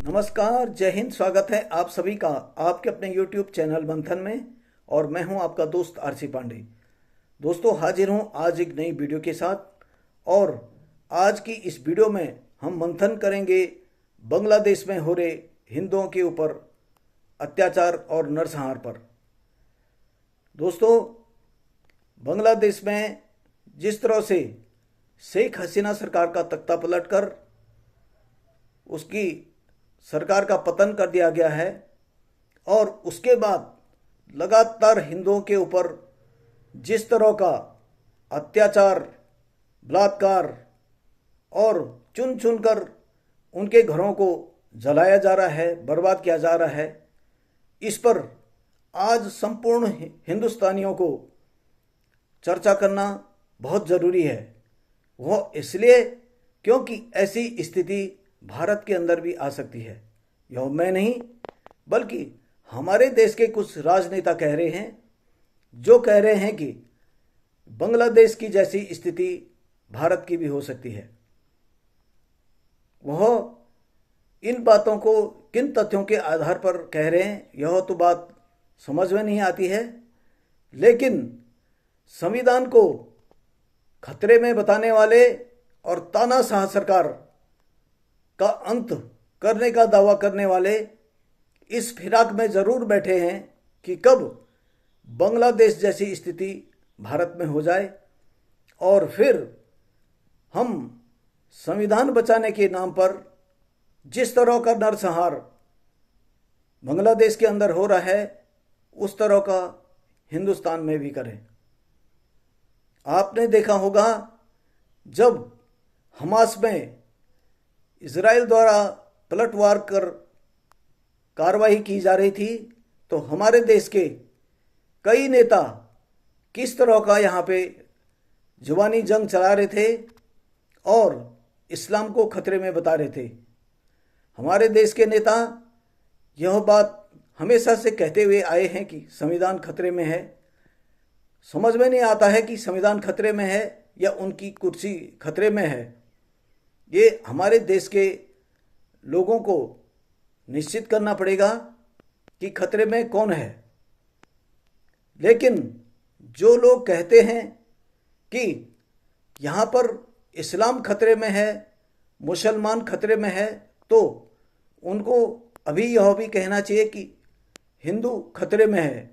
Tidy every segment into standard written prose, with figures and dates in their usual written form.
नमस्कार, जय हिंद। स्वागत है आप सभी का आपके अपने YouTube चैनल मंथन में। और मैं हूं आपका दोस्त आरसी पांडे। दोस्तों, हाजिर हूं आज एक नई वीडियो के साथ। और आज की इस वीडियो में हम मंथन करेंगे बांग्लादेश में हो रहे हिंदुओं के ऊपर अत्याचार और नरसंहार पर। दोस्तों, बांग्लादेश में जिस तरह से शेख हसीना सरकार का तख्ता पलटकर उसकी सरकार का पतन कर दिया गया है और उसके बाद लगातार हिंदुओं के ऊपर जिस तरह का अत्याचार, बलात्कार और चुन चुनकर उनके घरों को जलाया जा रहा है, बर्बाद किया जा रहा है, इस पर आज संपूर्ण हिंदुस्तानियों को चर्चा करना बहुत ज़रूरी है। वह इसलिए क्योंकि ऐसी स्थिति भारत के अंदर भी आ सकती है। यह मैं नहीं बल्कि हमारे देश के कुछ राजनेता कह रहे हैं, जो कह रहे हैं कि बांग्लादेश की जैसी स्थिति भारत की भी हो सकती है। वह इन बातों को किन तथ्यों के आधार पर कह रहे हैं, यह तो बात समझ में नहीं आती है। लेकिन संविधान को खतरे में बताने वाले और तानाशाह सरकार का अंत करने का दावा करने वाले इस फिराक में ज़रूर बैठे हैं कि कब बांग्लादेश जैसी स्थिति भारत में हो जाए और फिर हम संविधान बचाने के नाम पर जिस तरह का नरसंहार बांग्लादेश के अंदर हो रहा है उस तरह का हिंदुस्तान में भी करें। आपने देखा होगा जब हमास में इजराइल द्वारा पलटवार कर कार्रवाई की जा रही थी तो हमारे देश के कई नेता किस तरह का यहाँ पे जुबानी जंग चला रहे थे और इस्लाम को खतरे में बता रहे थे। हमारे देश के नेता यह बात हमेशा से कहते हुए आए हैं कि संविधान खतरे में है। समझ में नहीं आता है कि संविधान खतरे में है या उनकी कुर्सी खतरे में है। ये हमारे देश के लोगों को निश्चित करना पड़ेगा कि खतरे में कौन है। लेकिन जो लोग कहते हैं कि यहाँ पर इस्लाम खतरे में है, मुसलमान खतरे में है, तो उनको अभी यह भी कहना चाहिए कि हिंदू खतरे में है।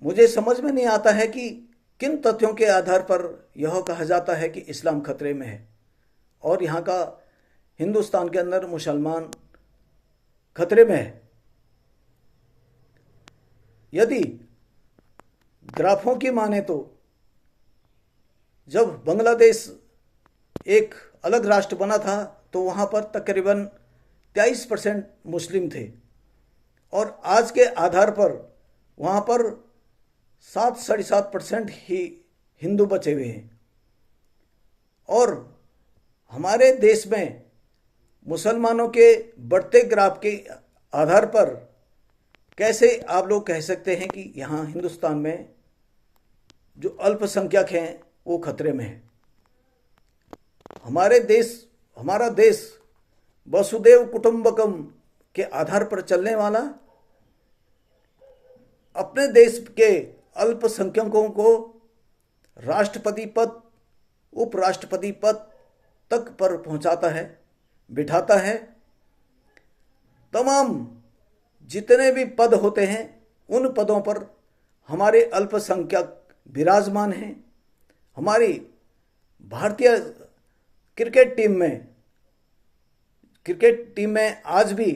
मुझे समझ में नहीं आता है कि किन तथ्यों के आधार पर यह कहा जाता है कि इस्लाम खतरे में है और यहाँ का हिंदुस्तान के अंदर मुसलमान खतरे में है। यदि ग्राफों की माने तो जब बांग्लादेश एक अलग राष्ट्र बना था तो वहाँ पर तकरीबन 23% मुस्लिम थे और आज के आधार पर वहाँ पर 7-7.5% ही हिंदू बचे हुए हैं। और हमारे देश में मुसलमानों के बढ़ते ग्राफ के आधार पर कैसे आप लोग कह सकते हैं कि यहाँ हिंदुस्तान में जो अल्पसंख्यक हैं वो खतरे में है। हमारा देश वसुदेव कुटुंबकम के आधार पर चलने वाला, अपने देश के अल्पसंख्यकों को राष्ट्रपति पद, उपराष्ट्रपति पद तक पर पहुंचाता है, बिठाता है। तमाम जितने भी पद होते हैं उन पदों पर हमारे अल्पसंख्यक विराजमान हैं। हमारी भारतीय क्रिकेट टीम में आज भी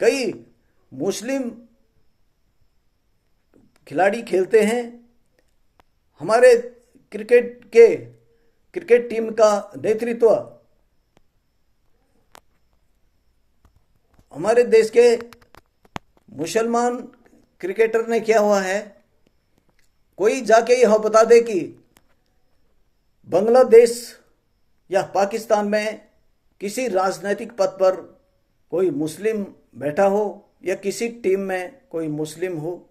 कई मुस्लिम खिलाड़ी खेलते हैं। हमारे क्रिकेट टीम का नेतृत्व हमारे देश के मुसलमान क्रिकेटर ने किया हुआ है। कोई जाके यह बता दे कि बांग्लादेश या पाकिस्तान में किसी राजनीतिक पद पर कोई मुस्लिम बैठा हो या किसी टीम में कोई मुस्लिम हो,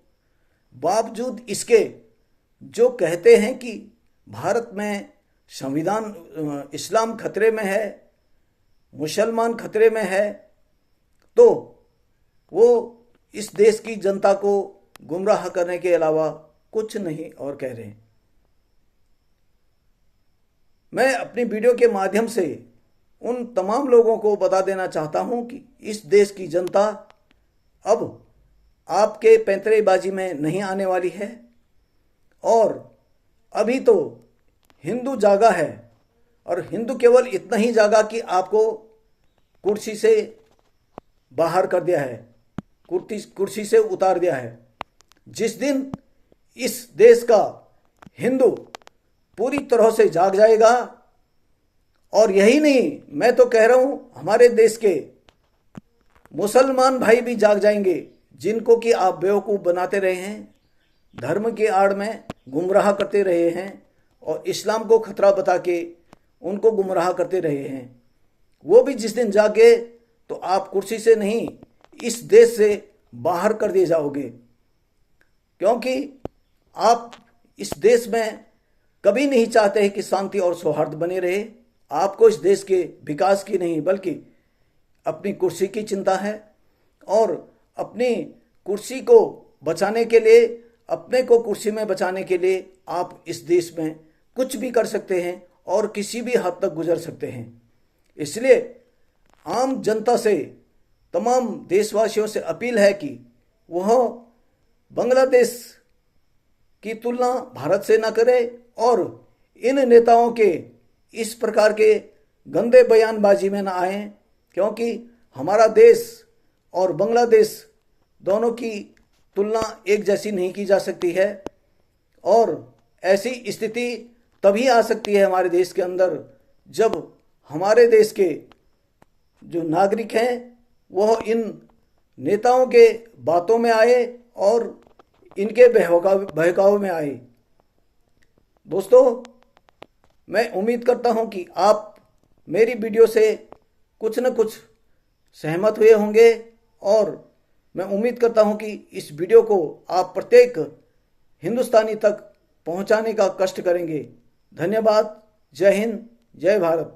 बावजूद इसके जो कहते हैं कि भारत में संविधान इस्लाम खतरे में है, मुसलमान खतरे में है तो वो इस देश की जनता को गुमराह करने के अलावा कुछ नहीं और कह रहे हैं। मैं अपनी वीडियो के माध्यम से उन तमाम लोगों को बता देना चाहता हूं कि इस देश की जनता अब आपके पैंतरेबाजी में नहीं आने वाली है। और अभी तो हिंदू जागा है, और हिंदू केवल इतना ही जागा कि आपको कुर्सी से बाहर कर दिया है, कुर्सी से उतार दिया है। जिस दिन इस देश का हिंदू पूरी तरह से जाग जाएगा, और यही नहीं, मैं तो कह रहा हूं हमारे देश के मुसलमान भाई भी जाग जाएंगे, जिनको कि आप बेवकूफ़ बनाते रहे हैं, धर्म की आड़ में गुमराह करते रहे हैं और इस्लाम को खतरा बता के उनको गुमराह करते रहे हैं। वो भी जिस दिन जागे तो आप कुर्सी से नहीं, इस देश से बाहर कर दिए जाओगे, क्योंकि आप इस देश में कभी नहीं चाहते हैं कि शांति और सौहार्द बने रहे। आपको इस देश के विकास की नहीं बल्कि अपनी कुर्सी की चिंता है, और अपनी कुर्सी को बचाने के लिए, अपने को कुर्सी में बचाने के लिए आप इस देश में कुछ भी कर सकते हैं और किसी भी हद तक गुजर सकते हैं। इसलिए आम जनता से, तमाम देशवासियों से अपील है कि वह बांग्लादेश की तुलना भारत से न करे और इन नेताओं के इस प्रकार के गंदे बयानबाजी में न आए, क्योंकि हमारा देश और बांग्लादेश दोनों की तुलना एक जैसी नहीं की जा सकती है। और ऐसी स्थिति तभी आ सकती है हमारे देश के अंदर जब हमारे देश के जो नागरिक हैं वह इन नेताओं के बातों में आए और इनके बहकाव में आए। दोस्तों, मैं उम्मीद करता हूं कि आप मेरी वीडियो से कुछ न कुछ सहमत हुए होंगे, और मैं उम्मीद करता हूं कि इस वीडियो को आप प्रत्येक हिंदुस्तानी तक पहुंचाने का कष्ट करेंगे। धन्यवाद। जय हिंद, जय भारत।